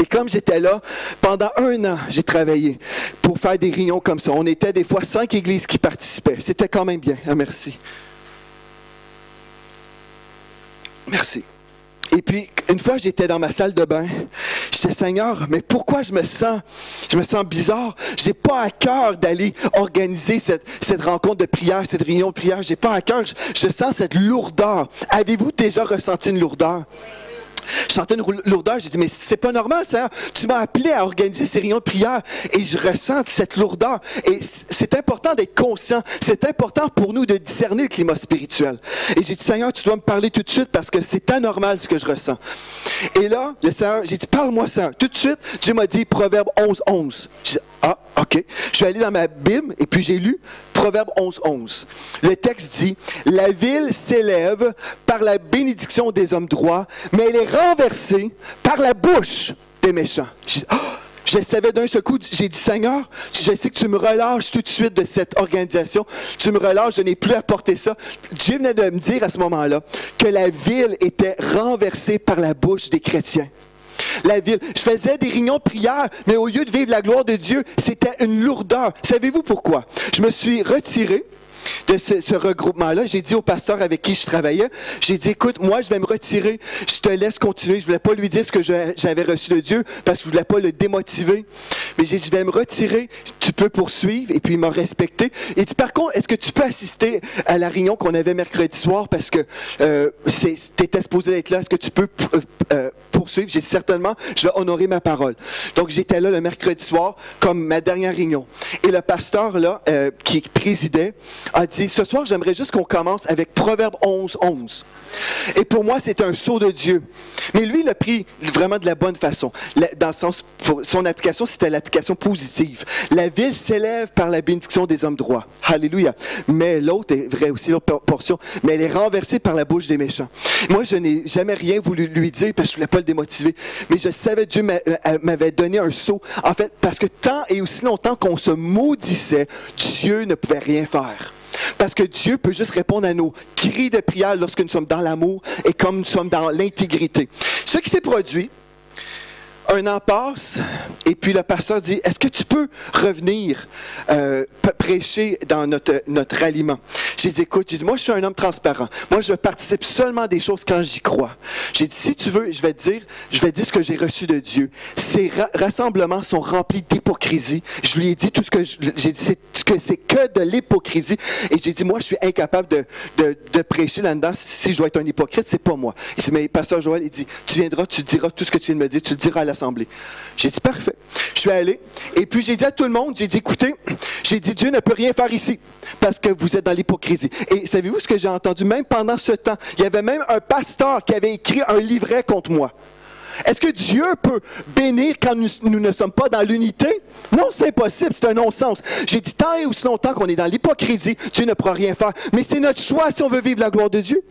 Et comme j'étais là, pendant 1 an, j'ai travaillé pour faire des réunions comme ça. On était des fois 5 églises qui participaient. C'était quand même bien. Ah, merci. Merci. Et puis, une fois, j'étais dans ma salle de bain. Je disais, Seigneur, mais pourquoi je me sens bizarre? J'ai pas à cœur d'aller organiser cette rencontre de prière, cette réunion de prière. J'ai pas à cœur. Je sens cette lourdeur. Avez-vous déjà ressenti une lourdeur? Je sentais une lourdeur, j'ai dit, mais c'est pas normal, Seigneur. Tu m'as appelé à organiser ces réunions de prière et je ressens cette lourdeur. Et c'est important d'être conscient. C'est important pour nous de discerner le climat spirituel. Et j'ai dit, Seigneur, tu dois me parler tout de suite parce que c'est anormal ce que je ressens. Et là, le Seigneur, j'ai dit, parle-moi, Seigneur. Tout de suite, Dieu m'a dit Proverbe 11:11. J'ai dit, ah, OK. Je suis allé dans ma Bible et puis j'ai lu Proverbe 11:11. Le texte dit, la ville s'élève par la bénédiction des hommes droits, mais elle est renversée par la bouche des méchants. J'ai dit, oh, je savais d'un seul coup, j'ai dit, Seigneur, je sais que tu me relâches tout de suite de cette organisation. Tu me relâches, je n'ai plus à porter ça. Dieu venait de me dire à ce moment-là que la ville était renversée par la bouche des chrétiens. La ville. Je faisais des réunions de prière, mais au lieu de vivre la gloire de Dieu, c'était une lourdeur. Savez-vous pourquoi? Je me suis retiré de ce regroupement-là. J'ai dit au pasteur avec qui je travaillais, j'ai dit, écoute, moi, je vais me retirer, je te laisse continuer. Je ne voulais pas lui dire ce que j'avais reçu de Dieu, parce que je ne voulais pas le démotiver. Mais j'ai dit, je vais me retirer, tu peux poursuivre, et puis il m'a respecté. Il dit, par contre, est-ce que tu peux assister à la réunion qu'on avait mercredi soir, parce que tu étais supposé être là, est-ce que tu peux poursuivre? J'ai dit, certainement, je vais honorer ma parole. Donc, j'étais là le mercredi soir, comme ma dernière réunion. Et le pasteur, là, qui présidait, a dit, ce soir, j'aimerais juste qu'on commence avec Proverbe 11:11. Et pour moi, c'était un sceau de Dieu. Mais lui, il l'a pris vraiment de la bonne façon. Dans le sens, pour son application, c'était l'application positive. La ville s'élève par la bénédiction des hommes droits. Alléluia. Mais l'autre est vrai aussi, l'autre portion, mais elle est renversée par la bouche des méchants. Moi, je n'ai jamais rien voulu lui dire parce que je ne voulais pas le démotiver. Mais je savais, Dieu m'avait donné un sceau. En fait, parce que tant et aussi longtemps qu'on se maudissait, Dieu ne pouvait rien faire. Parce que Dieu peut juste répondre à nos cris de prière lorsque nous sommes dans l'amour et comme nous sommes dans l'intégrité. Ce qui s'est produit, 1 an passe, et puis le pasteur dit, est-ce que tu peux revenir prêcher dans notre ralliement? J'ai dit, écoute, moi je suis un homme transparent. Moi je participe seulement à des choses quand j'y crois. J'ai dit, si tu veux, je vais te dire ce que j'ai reçu de Dieu. Ces rassemblements sont remplis d'hypocrisie. Je lui ai dit tout ce que j'ai dit, c'est que de l'hypocrisie. Et j'ai dit, moi je suis incapable de prêcher là-dedans. Si je dois être un hypocrite, c'est pas moi. Il dit, mais pasteur Joël, il dit, tu viendras, tu diras tout ce que tu viens de me dire, tu le diras à l'assemblée. J'ai dit, parfait. Je suis allé, et puis j'ai dit à tout le monde, j'ai dit, écoutez, j'ai dit, Dieu ne peut rien faire ici, parce que vous êtes dans l'hypocrisie. Et savez-vous ce que j'ai entendu? Même pendant ce temps, il y avait même un pasteur qui avait écrit un livret contre moi. Est-ce que Dieu peut bénir quand nous ne sommes pas dans l'unité? Non, c'est impossible, c'est un non-sens. J'ai dit tant et aussi longtemps qu'on est dans l'hypocrisie, Dieu ne pourra rien faire. Mais c'est notre choix si on veut vivre la gloire de Dieu.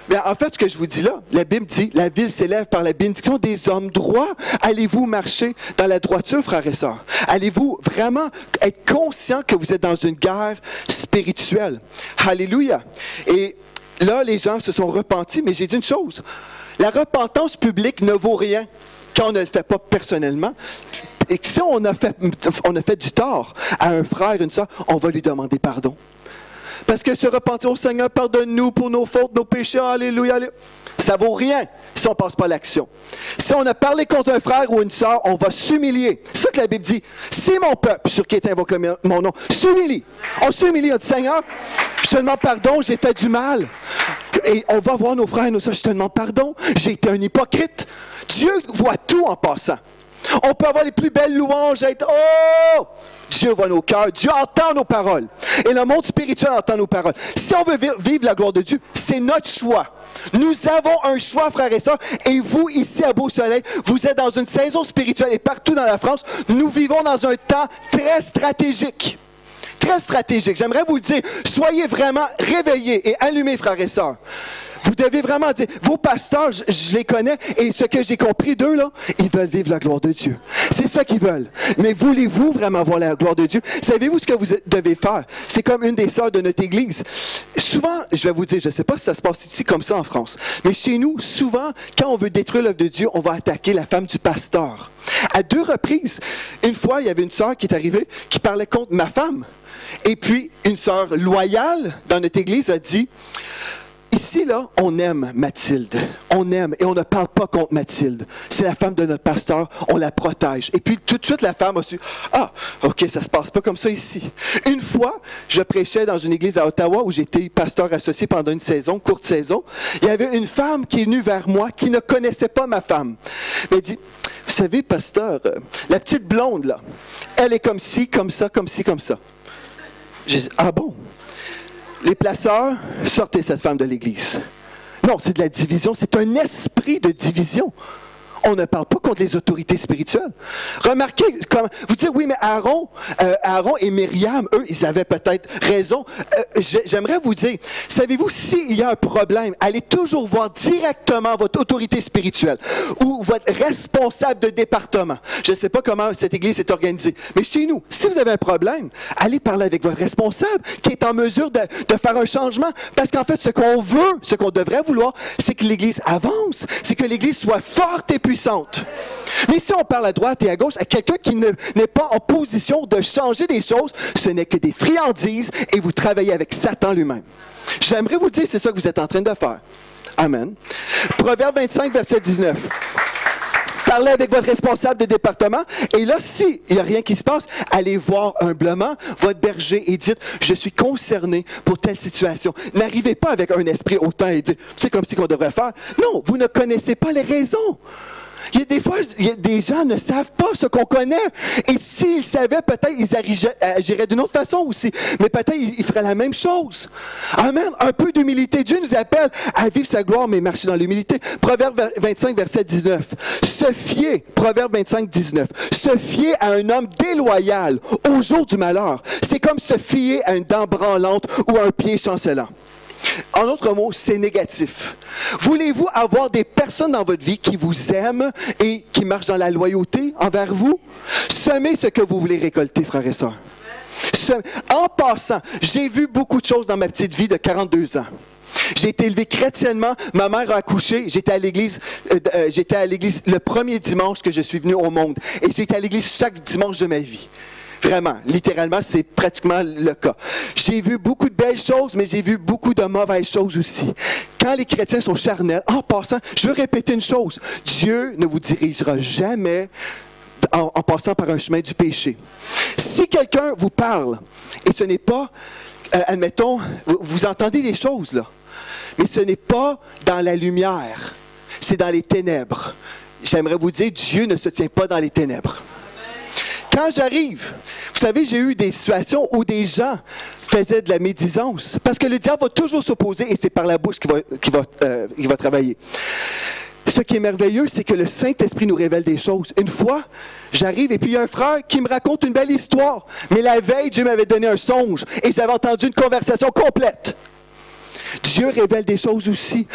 Mais en fait, ce que je vous dis là, la Bible dit, la ville s'élève par la bénédiction des hommes droits. Allez-vous marcher dans la droiture, frères et sœurs? Allez-vous vraiment être conscient que vous êtes dans une guerre spirituelle? Alléluia! Et là, les gens se sont repentis, mais j'ai dit une chose. La repentance publique ne vaut rien quand on ne le fait pas personnellement. Et si on a fait du tort à un frère, une sœur, on va lui demander pardon. Parce que se repentir au Seigneur, pardonne-nous pour nos fautes, nos péchés, alléluia, alléluia. Ça vaut rien si on ne passe pas à l'action. Si on a parlé contre un frère ou une sœur, on va s'humilier. C'est ça que la Bible dit. Si mon peuple, sur qui est invoqué mon nom, s'humilie. On s'humilie, on dit, Seigneur, je te demande pardon, j'ai fait du mal. Et on va voir nos frères et nos sœurs, je te demande pardon, j'ai été un hypocrite. Dieu voit tout en passant. On peut avoir les plus belles louanges, être « Oh! » Dieu voit nos cœurs, Dieu entend nos paroles. Et le monde spirituel entend nos paroles. Si on veut vivre la gloire de Dieu, c'est notre choix. Nous avons un choix, frères et sœurs, et vous, ici à Beau-Soleil, vous êtes dans une saison spirituelle, et partout dans la France, nous vivons dans un temps très stratégique. Très stratégique. J'aimerais vous le dire, soyez vraiment réveillés et allumés, frères et sœurs. Vous devez vraiment dire, vos pasteurs, je les connais, et ce que j'ai compris d'eux, là, ils veulent vivre la gloire de Dieu. C'est ça qu'ils veulent. Mais voulez-vous vraiment voir la gloire de Dieu? Savez-vous ce que vous devez faire? C'est comme une des sœurs de notre Église. Souvent, je vais vous dire, je ne sais pas si ça se passe ici comme ça en France, mais chez nous, souvent, quand on veut détruire l'œuvre de Dieu, on va attaquer la femme du pasteur. À 2 reprises, une fois, il y avait une sœur qui est arrivée, qui parlait contre ma femme. Et puis, une sœur loyale dans notre Église a dit... Ici, là, on aime Mathilde. On aime et on ne parle pas contre Mathilde. C'est la femme de notre pasteur, on la protège. Et puis, tout de suite, la femme a su, ah, OK, ça se passe pas comme ça ici. Une fois, je prêchais dans une église à Ottawa où j'étais pasteur associé pendant une saison, courte saison. Il y avait une femme qui est venue vers moi qui ne connaissait pas ma femme. Elle dit, vous savez, pasteur, la petite blonde, là, elle est comme ci, comme ça, comme ci, comme ça. J'ai dit, ah bon? Les placeurs, sortez cette femme de l'Église. Non, c'est de la division, c'est un esprit de division. On ne parle pas contre les autorités spirituelles. Remarquez, vous dites, oui, mais Aaron et Myriam, eux, ils avaient peut-être raison. J'aimerais vous dire, savez-vous, s'il y a un problème, allez toujours voir directement votre autorité spirituelle ou votre responsable de département. Je ne sais pas comment cette église est organisée, mais chez nous, si vous avez un problème, allez parler avec votre responsable qui est en mesure de faire un changement. Parce qu'en fait, ce qu'on veut, ce qu'on devrait vouloir, c'est que l'église avance, c'est que l'église soit forte et puissante. Mais si on parle à droite et à gauche, à quelqu'un qui n'est pas en position de changer des choses, ce n'est que des friandises et vous travaillez avec Satan lui-même. J'aimerais vous dire, c'est ça que vous êtes en train de faire. Amen. Proverbe 25, verset 19. Parlez avec votre responsable de département. Et là, s'il n'y a rien qui se passe, allez voir humblement votre berger et dites, je suis concerné pour telle situation. N'arrivez pas avec un esprit hautain et dites, c'est comme si qu'on devrait faire. Non, vous ne connaissez pas les raisons. Il y a des fois, des gens ne savent pas ce qu'on connaît. Et s'ils savaient, peut-être ils agiraient d'une autre façon aussi. Mais peut-être ils feraient la même chose. Amen. Un peu d'humilité. Dieu nous appelle à vivre sa gloire, mais marcher dans l'humilité. Proverbe 25, verset 19. Se fier, Proverbe 25, 19. Se fier à un homme déloyal au jour du malheur, c'est comme se fier à une dent branlante ou à un pied chancelant. En d'autres mots, c'est négatif. Voulez-vous avoir des personnes dans votre vie qui vous aiment et qui marchent dans la loyauté envers vous? Semez ce que vous voulez récolter, frères et sœurs. En passant, j'ai vu beaucoup de choses dans ma petite vie de 42 ans. J'ai été élevé chrétiennement, ma mère a accouché, j'étais à l'église le premier dimanche que je suis venu au monde. Et j'étais à l'église chaque dimanche de ma vie. Vraiment, littéralement, c'est pratiquement le cas. J'ai vu beaucoup de belles choses, mais j'ai vu beaucoup de mauvaises choses aussi. Quand les chrétiens sont charnels, en passant, je veux répéter une chose. Dieu ne vous dirigera jamais en passant par un chemin du péché. Si quelqu'un vous parle, et ce n'est pas, admettons, vous entendez les choses là, mais ce n'est pas dans la lumière, c'est dans les ténèbres. J'aimerais vous dire, Dieu ne se tient pas dans les ténèbres. Quand j'arrive, vous savez, j'ai eu des situations où des gens faisaient de la médisance. Parce que le diable va toujours s'opposer et c'est par la bouche qu'il va travailler. Ce ce qui est merveilleux, c'est que le Saint-Esprit nous révèle des choses. Une fois, j'arrive et puis il y a un frère qui me raconte une belle histoire. Mais la veille, Dieu m'avait donné un songe et j'avais entendu une conversation complète. Dieu révèle des choses aussi.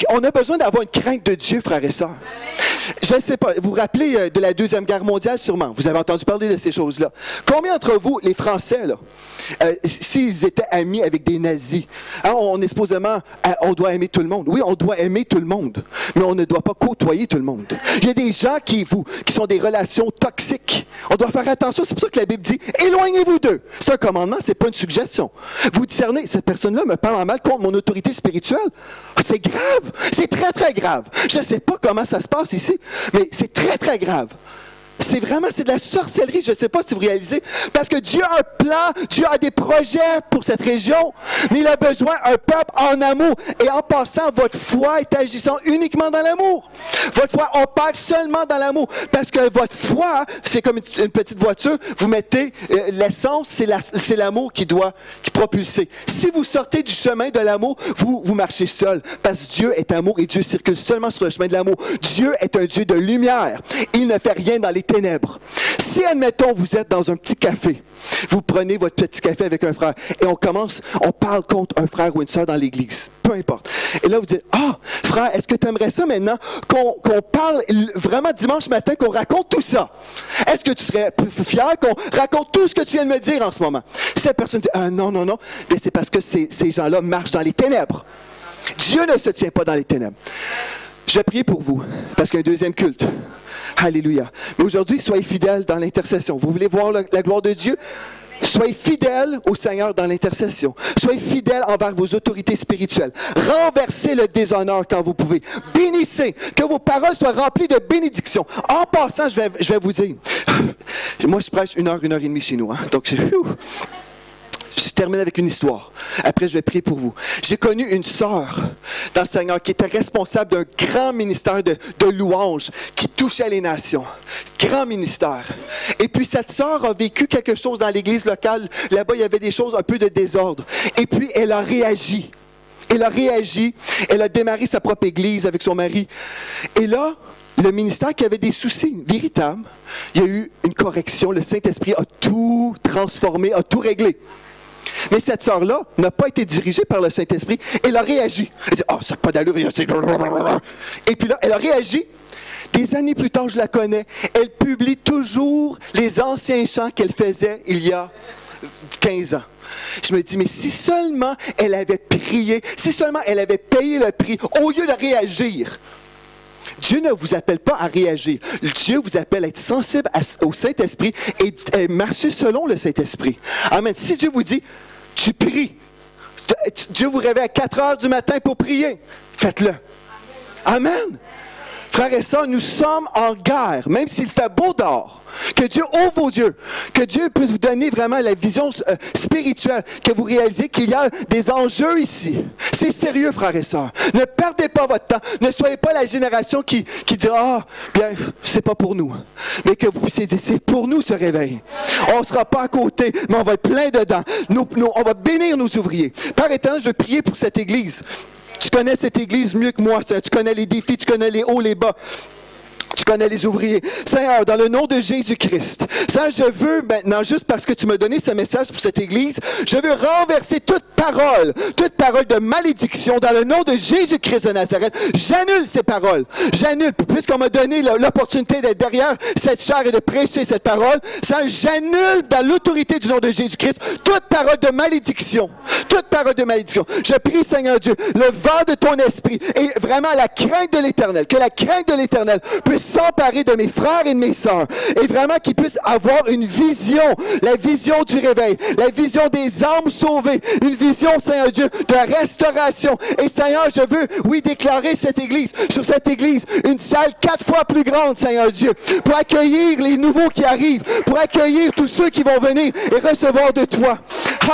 On a besoin d'avoir une crainte de Dieu, frères et sœurs. Je ne sais pas, vous vous rappelez de la Deuxième Guerre mondiale sûrement. Vous avez entendu parler de ces choses-là. Combien d'entre vous, les Français, là, s'ils étaient amis avec des nazis, hein, on est supposément, on doit aimer tout le monde. Oui, on doit aimer tout le monde, mais on ne doit pas côtoyer tout le monde. Il y a des gens qui sont des relations toxiques. On doit faire attention. C'est pour ça que la Bible dit, éloignez-vous d'eux. C'est un commandement, c'est pas une suggestion. Vous discernez, cette personne-là me parle en mal contre mon autorité spirituelle. C'est grave. C'est très, très grave. Je ne sais pas comment ça se passe ici, mais c'est très, très grave. C'est de la sorcellerie, je ne sais pas si vous réalisez, parce que Dieu a un plan, Dieu a des projets pour cette région, mais il a besoin d'un peuple en amour. Et en passant, votre foi est agissant uniquement dans l'amour. Votre foi opère seulement dans l'amour, parce que votre foi, c'est comme une petite voiture, vous mettez l'essence, c'est l'amour qui propulser. Si vous sortez du chemin de l'amour, vous marchez seul, parce que Dieu est amour et Dieu circule seulement sur le chemin de l'amour. Dieu est un Dieu de lumière. Il ne fait rien dans les ténèbres. Si, admettons, vous êtes dans un petit café, vous prenez votre petit café avec un frère et on parle contre un frère ou une sœur dans l'église, peu importe. Et là, vous dites, frère, est-ce que tu aimerais ça maintenant qu'on parle vraiment dimanche matin, qu'on raconte tout ça? Est-ce que tu serais fier qu'on raconte tout ce que tu viens de me dire en ce moment? Si cette personne dit, non, bien, c'est parce que ces gens-là marchent dans les ténèbres. Dieu ne se tient pas dans les ténèbres. Je vais prier pour vous, parce qu'il y a un deuxième culte. Alléluia. Mais aujourd'hui, soyez fidèles dans l'intercession. Vous voulez voir la gloire de Dieu? Soyez fidèles au Seigneur dans l'intercession. Soyez fidèles envers vos autorités spirituelles. Renversez le déshonneur quand vous pouvez. Bénissez. Que vos paroles soient remplies de bénédictions. En passant, je vais vous dire, moi je prêche 1 heure et demie chez nous. Hein? Donc, je termine avec une histoire. Après, je vais prier pour vous. J'ai connu une sœur dans le Seigneur qui était responsable d'un grand ministère de louanges qui touchait les nations. Grand ministère. Et puis, cette sœur a vécu quelque chose dans l'église locale. Là-bas, il y avait des choses, un peu de désordre. Et puis, elle a réagi. Elle a démarré sa propre église avec son mari. Et là, le ministère qui avait des soucis véritables, il y a eu une correction. Le Saint-Esprit a tout transformé, a tout réglé. Mais cette sœur-là n'a pas été dirigée par le Saint-Esprit. Elle a réagi. Elle dit, ça n'a pas d'allure. Et puis là, elle a réagi. Des années plus tard, je la connais. Elle publie toujours les anciens chants qu'elle faisait il y a 15 ans. Je me dis, mais si seulement elle avait prié, si seulement elle avait payé le prix, au lieu de réagir. Dieu ne vous appelle pas à réagir. Dieu vous appelle à être sensible au Saint-Esprit et marcher selon le Saint-Esprit. Amen. Si Dieu vous dit, tu pries, Dieu vous réveille à 4 heures du matin pour prier, faites-le. Amen. Frères et sœurs, nous sommes en guerre, même s'il fait beau dehors. Que Dieu ouvre vos yeux, que Dieu puisse vous donner vraiment la vision spirituelle, que vous réalisez qu'il y a des enjeux ici. C'est sérieux, frères et sœurs. Ne perdez pas votre temps. Ne soyez pas la génération qui dira, bien, c'est pas pour nous. Mais que vous puissiez dire, c'est pour nous ce réveil. On ne sera pas à côté, mais on va être plein dedans. On va bénir nos ouvriers. Père éternel, je veux prier pour cette église. Tu connais cette église mieux que moi. Tu connais les défis, tu connais les hauts, les bas. Tu connais les ouvriers. Seigneur, dans le nom de Jésus-Christ, Seigneur, je veux maintenant, juste parce que tu m'as donné ce message pour cette église, je veux renverser toute parole de malédiction dans le nom de Jésus-Christ de Nazareth. J'annule ces paroles. J'annule, puisqu'on m'a donné l'opportunité d'être derrière cette chair et de prêcher cette parole, Seigneur, j'annule dans l'autorité du nom de Jésus-Christ toute parole de malédiction. Toute parole de malédiction. Je prie, Seigneur Dieu, le vent de ton esprit et vraiment la crainte de l'Éternel, que la crainte de l'Éternel puisse s'emparer de mes frères et de mes sœurs et vraiment qu'ils puissent avoir une vision, la vision du réveil, la vision des âmes sauvées, une vision, Seigneur Dieu, de restauration. Et Seigneur, je veux, déclarer sur cette église, une salle 4 fois plus grande, Seigneur Dieu, pour accueillir les nouveaux qui arrivent, pour accueillir tous ceux qui vont venir et recevoir de toi.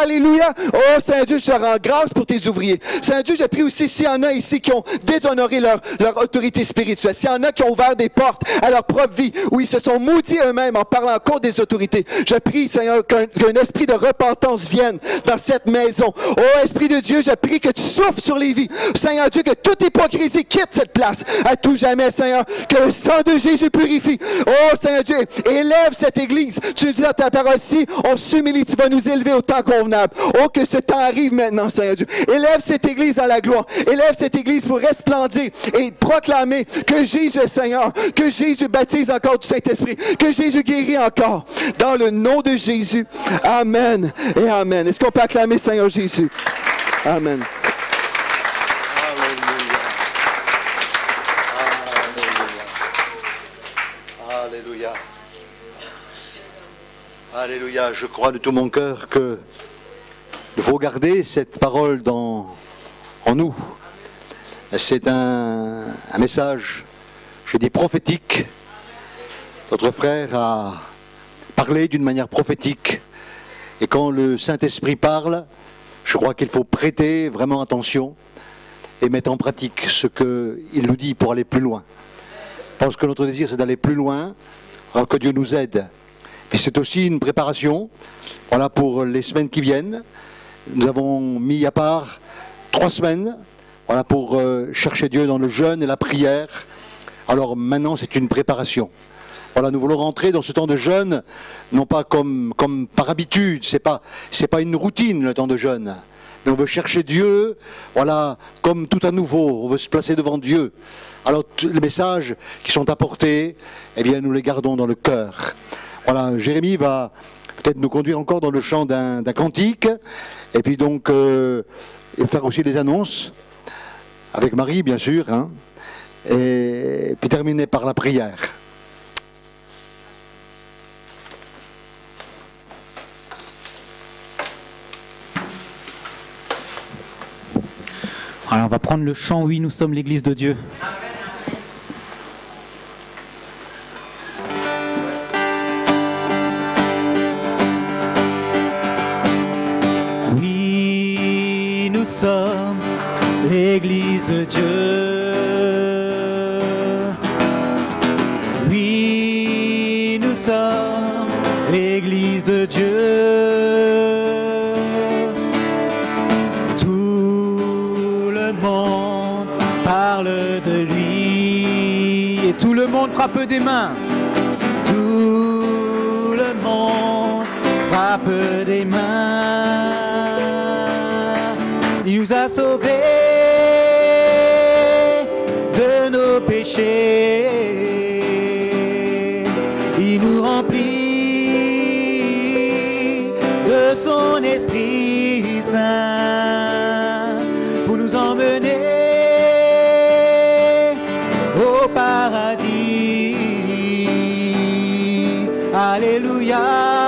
Alléluia. Oh, Seigneur Dieu, je te rends grâce pour tes ouvriers. Seigneur Dieu, je prie aussi s'il y en a ici qui ont déshonoré leur autorité spirituelle, s'il y en a qui ont ouvert des porte à leur propre vie, où ils se sont maudits eux-mêmes en parlant contre des autorités. Je prie, Seigneur, qu'un esprit de repentance vienne dans cette maison. Oh, Esprit de Dieu, je prie que tu souffles sur les vies. Seigneur Dieu, que toute hypocrisie quitte cette place à tout jamais, Seigneur. Que le sang de Jésus purifie. Oh, Seigneur Dieu, élève cette Église. Tu nous dis dans ta parole, si on s'humilie, tu vas nous élever au temps convenable. Oh, que ce temps arrive maintenant, Seigneur Dieu. Élève cette Église à la gloire. Élève cette Église pour resplendir et proclamer que Jésus est Seigneur, que Jésus baptise encore du Saint-Esprit, que Jésus guérit encore. Dans le nom de Jésus. Amen et Amen. Est-ce qu'on peut acclamer Seigneur Jésus? Amen. Alléluia. Alléluia. Je crois de tout mon cœur que il faut garder cette parole en nous. C'est un message, je dis prophétique. Notre frère a parlé d'une manière prophétique. Et quand le Saint-Esprit parle, je crois qu'il faut prêter vraiment attention et mettre en pratique ce qu'il nous dit pour aller plus loin. Je pense que notre désir, c'est d'aller plus loin, alors que Dieu nous aide. Puis c'est aussi une préparation, voilà, pour les semaines qui viennent. Nous avons mis à part 3 semaines, voilà, pour chercher Dieu dans le jeûne et la prière. Alors maintenant, c'est une préparation. Voilà, nous voulons rentrer dans ce temps de jeûne, non pas comme par habitude, c'est pas une routine le temps de jeûne. Mais on veut chercher Dieu, voilà, comme tout à nouveau, on veut se placer devant Dieu. Alors les messages qui sont apportés, eh bien nous les gardons dans le cœur. Voilà, Jérémie va peut-être nous conduire encore dans le chant d'un cantique, et puis donc et faire aussi les annonces, avec Marie bien sûr, hein, et puis terminer par la prière. Alors on va prendre le chant « Oui, nous sommes l'Église de Dieu ». Oui, nous sommes l'Église de Dieu. Oui, nous sommes l'Église de Dieu. Tout le monde frappe des mains. Tout le monde frappe des mains. Il nous a sauvés de nos péchés. Il nous remplit de son Esprit Saint pour nous emmener au paradis. Alléluia.